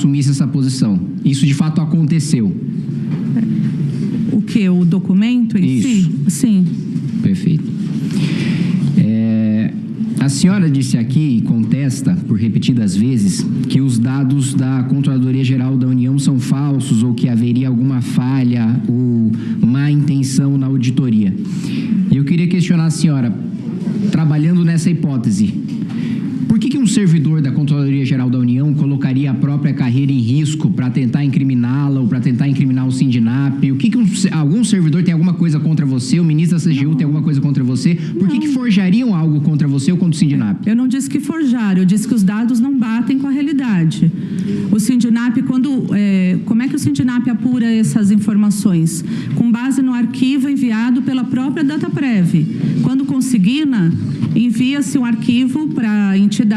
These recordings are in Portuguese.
assumisse essa posição. Isso de fato aconteceu? O que? O documento em si? Sim. Perfeito. A senhora disse aqui e contesta por repetidas vezes que os dados da Controladoria Geral da União são falsos ou que haveria alguma falha ou má intenção na auditoria. Eu queria questionar a senhora, trabalhando nessa hipótese, por que um servidor da Controladoria Geral da União colocaria a própria carreira em risco para tentar incriminá-la ou para tentar incriminar o Sindinap? Algum servidor tem alguma coisa contra você? O ministro da CGU tem alguma coisa contra você? Por que forjariam algo contra você ou contra o Sindinap? Eu não disse que forjaram, eu disse que os dados não batem com a realidade. O Sindinap, como é que o Sindinap apura essas informações? Com base no arquivo enviado pela própria Dataprev. Quando consigna, envia-se um arquivo para a entidade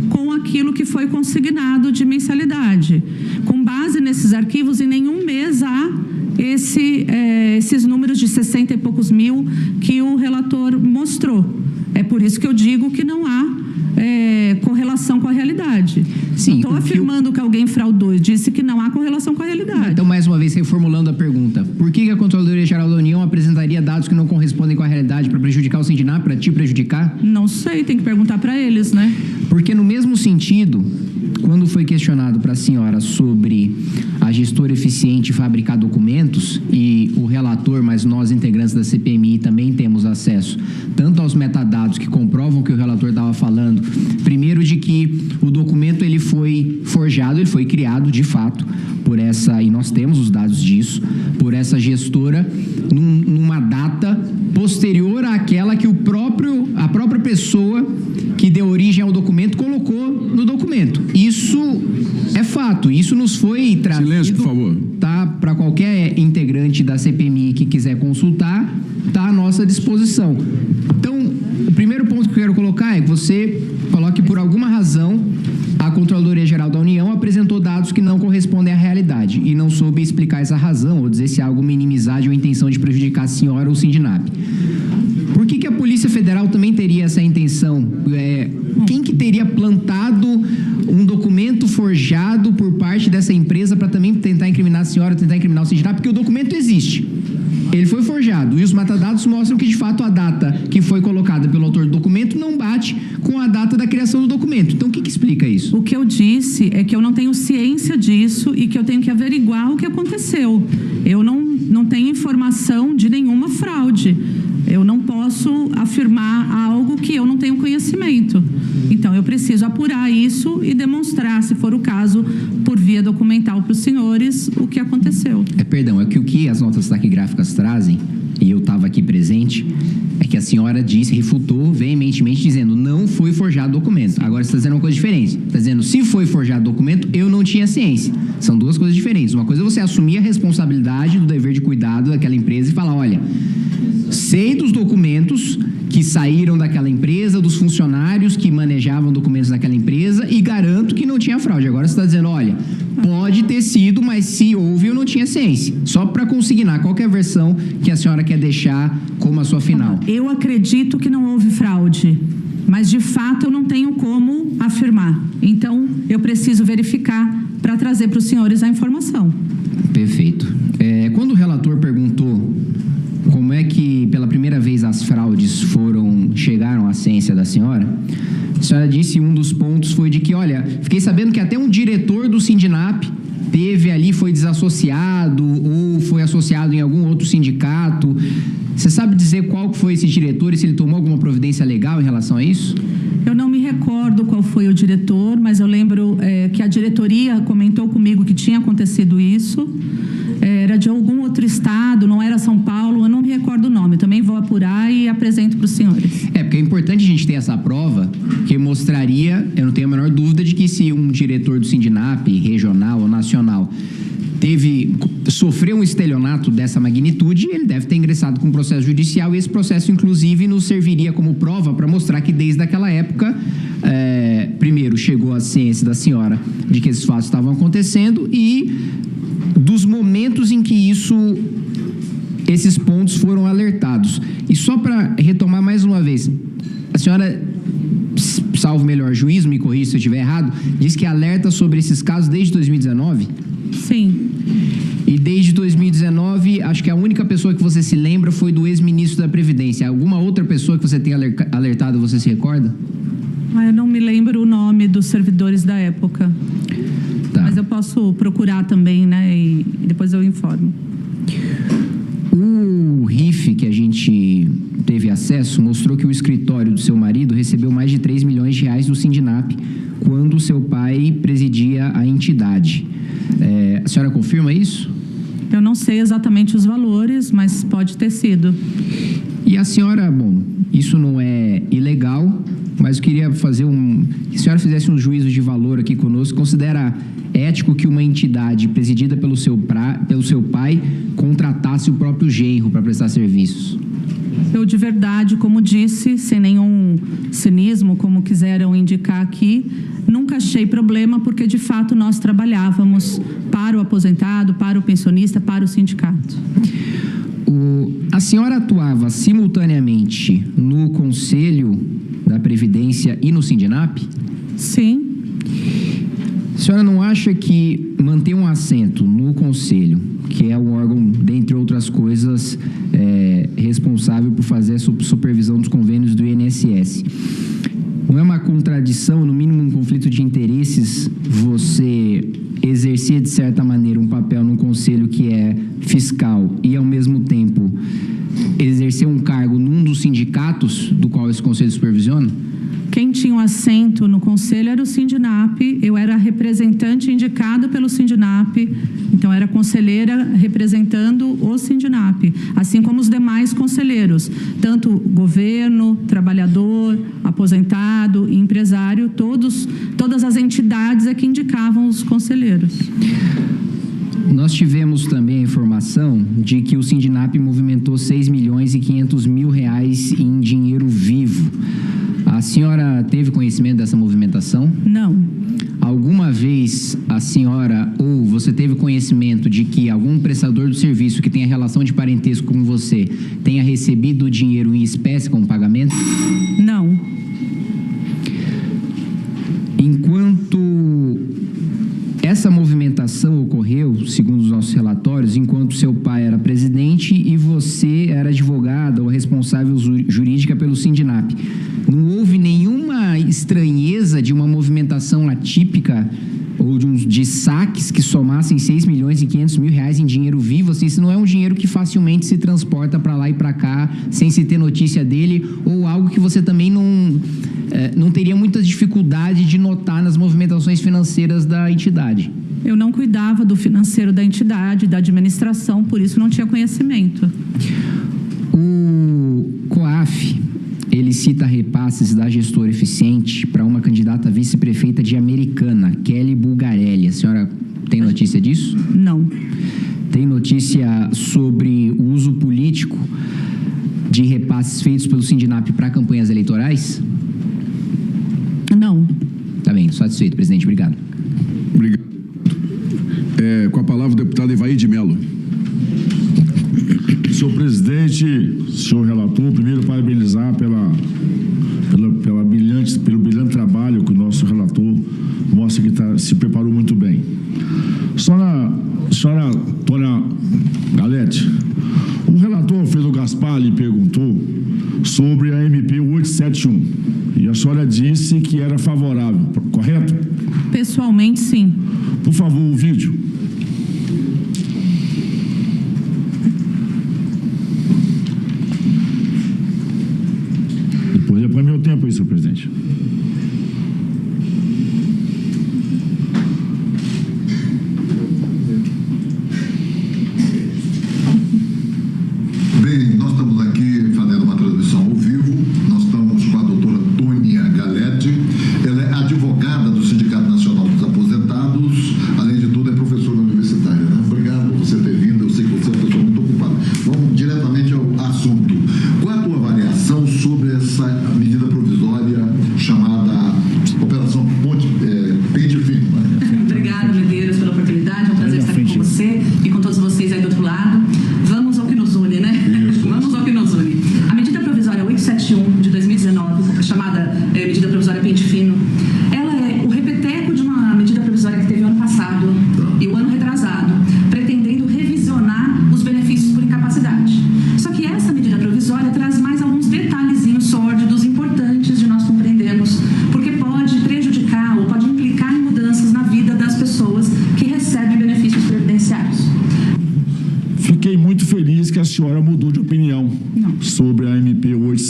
com aquilo que foi consignado de mensalidade. Com base nesses arquivos, em nenhum mês há esses números de 60 e poucos mil que o relator mostrou. É por isso que eu digo que não há correlação com a realidade. Sim, estou afirmando que alguém fraudou, disse que não há correlação com a realidade. Então, mais uma vez, reformulando a pergunta, por que a Controladoria Geral da União apresentaria dados que não correspondem com a realidade para prejudicar o Sindinap, para te prejudicar? Não sei, tem que perguntar para eles, né? Porque no mesmo sentido, quando foi questionado para a senhora sobre a gestora eficiente fabricar documentos, e o relator, mas nós integrantes da CPMI também temos acesso tanto aos metadados que comprovam que o relator estava falando, primeiro de que o documento ele foi forjado, ele foi criado de fato por essa, e nós temos os dados disso, por essa gestora numa data posterior àquela que a própria pessoa que deu origem ao documento colocou no documento. Isso é fato, isso nos foi trazido. Silêncio, por favor. Tá, para qualquer integrante da CPMI que quiser consultar, está à nossa disposição. Então, o primeiro ponto que eu quero colocar é que você coloque por alguma razão a Controladoria Geral da União apresentou dados que não correspondem à realidade e não soube explicar essa razão ou dizer se há alguma inimizade ou intenção de prejudicar a senhora ou o Sindinap. Por que a Polícia Federal também teria essa intenção? Quem que teria plantado um documento forjado por parte dessa empresa para também tentar incriminar a senhora, tentar incriminar o Sindinap? Porque o documento existe. Ele foi forjado e os metadados mostram que, de fato, a data que foi colocada pelo autor do documento não bate com a data da criação do documento. Então, o que explica isso? O que eu disse é que eu não tenho ciência disso e que eu tenho que averiguar o que aconteceu. Eu não tenho informação de nenhuma fraude. Eu não posso afirmar algo que eu não tenho conhecimento. Então, eu preciso apurar isso e demonstrar, se for o caso, por via documental para os senhores, o que aconteceu. Perdão, é que o que as notas taquigráficas trazem, e eu estava aqui presente, é que a senhora disse, refutou veementemente, dizendo, não foi forjado documento. Agora você está dizendo uma coisa diferente. Está dizendo, se foi forjado documento, eu não tinha ciência. São duas coisas diferentes. Uma coisa é você assumir a responsabilidade do dever de cuidado daquela empresa e falar, olha, sei dos documentos que saíram daquela empresa, dos funcionários que manejavam documentos daquela empresa e garanto que não tinha fraude. Agora você está dizendo, olha, pode ter sido, mas se houve, eu não tinha ciência. Só para consignar qualquer versão que a senhora quer deixar como a sua final. Eu acredito que não houve fraude, mas de fato eu não tenho como afirmar. Então, eu preciso verificar para trazer para os senhores a informação. Perfeito. Quando o relator perguntou como é que, pela primeira vez, as fraudes chegaram à ciência da senhora, a senhora disse um dos pontos foi de que, olha, fiquei sabendo que até um diretor do Sindinap foi desassociado ou foi associado em algum outro sindicato. Você sabe dizer qual foi esse diretor e se ele tomou alguma providência legal em relação a isso? Eu não me recordo qual foi o diretor, mas eu lembro que a diretoria comentou comigo que tinha acontecido isso. Era de algum outro estado, não era São Paulo, eu não me recordo o nome. Também vou apurar e apresento para os senhores. Porque é importante a gente ter essa prova que mostraria, eu não tenho a menor dúvida de que se um diretor do Sindinap, regional ou nacional, sofreu um estelionato dessa magnitude, ele deve ter ingressado com um processo judicial e esse processo, inclusive, nos serviria como prova para mostrar que desde aquela época, primeiro, chegou à ciência da senhora de que esses fatos estavam acontecendo e dos momentos em que esses pontos foram alertados. E só para retomar mais uma vez, a senhora salvo melhor juízo, me corrija se eu estiver errado, diz que alerta sobre esses casos desde 2019? Sim. E desde 2019, acho que a única pessoa que você se lembra foi do ex-ministro da Previdência. Alguma outra pessoa que você tenha alertado, você se recorda? Eu não me lembro o nome dos servidores da época. Tá. Mas eu posso procurar também, né? E depois eu informo. O RIF que a gente teve acesso mostrou que o escritório do seu marido recebeu mais de 3 milhões de reais do Sindinap quando seu pai presidia a entidade. A senhora confirma isso? Eu não sei exatamente os valores, mas pode ter sido. E a senhora, bom, isso não é ilegal, mas eu queria fazer que a senhora fizesse um juízo de valor aqui conosco. Considera ético que uma entidade presidida pelo seu pai contratasse o próprio genro para prestar serviços? Eu, de verdade, como disse, sem nenhum cinismo, como quiseram indicar aqui, nunca achei problema, porque, de fato, nós trabalhávamos para o aposentado, para o pensionista, para o sindicato. A senhora atuava simultaneamente no Conselho da Previdência e no Sindinap? Sim. A senhora não acha que manter um assento no Conselho, que é o órgão, dentre outras coisas, responsável por fazer a supervisão dos convênios do INSS, não é uma contradição, no mínimo um conflito de interesses, você exercer, de certa maneira, um papel num conselho que é fiscal e, ao mesmo tempo, exercer um cargo num dos sindicatos do qual esse conselho supervisiona? Quem tinha um assento no conselho era o Sindinap, eu era representante indicada pelo Sindinap, então era conselheira representando o Sindinap, assim como os demais conselheiros, tanto governo, trabalhador, aposentado, empresário, todas as entidades é que indicavam os conselheiros. Nós tivemos também a informação de que o Sindinap movimentou 6 milhões e 500 mil reais em dinheiro vivo. A senhora teve conhecimento dessa movimentação? Não. Alguma vez a senhora ou você teve conhecimento de que algum prestador do serviço que tenha relação de parentesco com você tenha recebido dinheiro em espécie como pagamento? Não. Enquanto essa movimentação ocorreu, segundo os nossos relatórios, enquanto seu pai era presidente e você era advogada ou responsável jurídica pelo Sindinap, não houve nenhuma estranheza de uma movimentação atípica ou de saques que somassem 6 milhões e 500 mil reais em dinheiro vivo? Assim, isso não é um dinheiro que facilmente se transporta para lá e para cá sem se ter notícia dele, ou algo que você também não teria muita dificuldade de notar nas movimentações financeiras da entidade? Eu não cuidava do financeiro da entidade, da administração, por isso não tinha conhecimento. O COAF, ele cita repasses da gestora eficiente para uma candidata a vice-prefeita de Americana, Kelly Bulgarelli. A senhora tem notícia disso? Não. Tem notícia sobre o uso político de repasses feitos pelo Sindinap para campanhas eleitorais? Não. Tá bem, satisfeito, presidente. Obrigado. Obrigado. Com a palavra o deputado Evair de Mello. Senhor presidente, senhor relator, primeiro parabenizar pelo brilhante trabalho que o nosso relator mostra que se preparou muito bem. Senhora Tônia Galete, o relator Alfredo Gaspar lhe perguntou sobre a MP 871 e a senhora disse que era favorável, correto? Pessoalmente, sim. Por favor, o vídeo. Depois põe meu tempo aí, senhor presidente. Bem, nós estamos aqui fazendo uma transmissão ao vivo. Nós estamos com a doutora Tônia Galete. Ela é advogada do Sindicato Nacional dos Aposentados. Além de tudo, é professora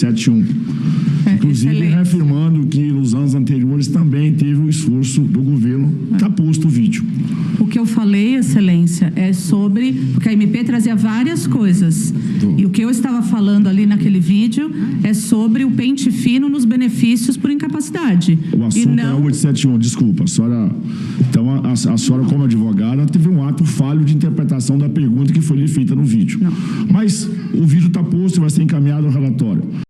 871. Inclusive, excelente. reafirmando que nos anos anteriores também teve o esforço do governo. Está posto o vídeo. O que eu falei, Excelência, é sobre... Porque a MP trazia várias coisas. E o que eu estava falando ali naquele vídeo é sobre o pente fino nos benefícios por incapacidade. O assunto é 871, desculpa. A senhora, então, a senhora, como advogada, teve um ato falho de interpretação da pergunta que foi lhe feita no vídeo. Não. Mas o vídeo está posto e vai ser encaminhado ao relatório.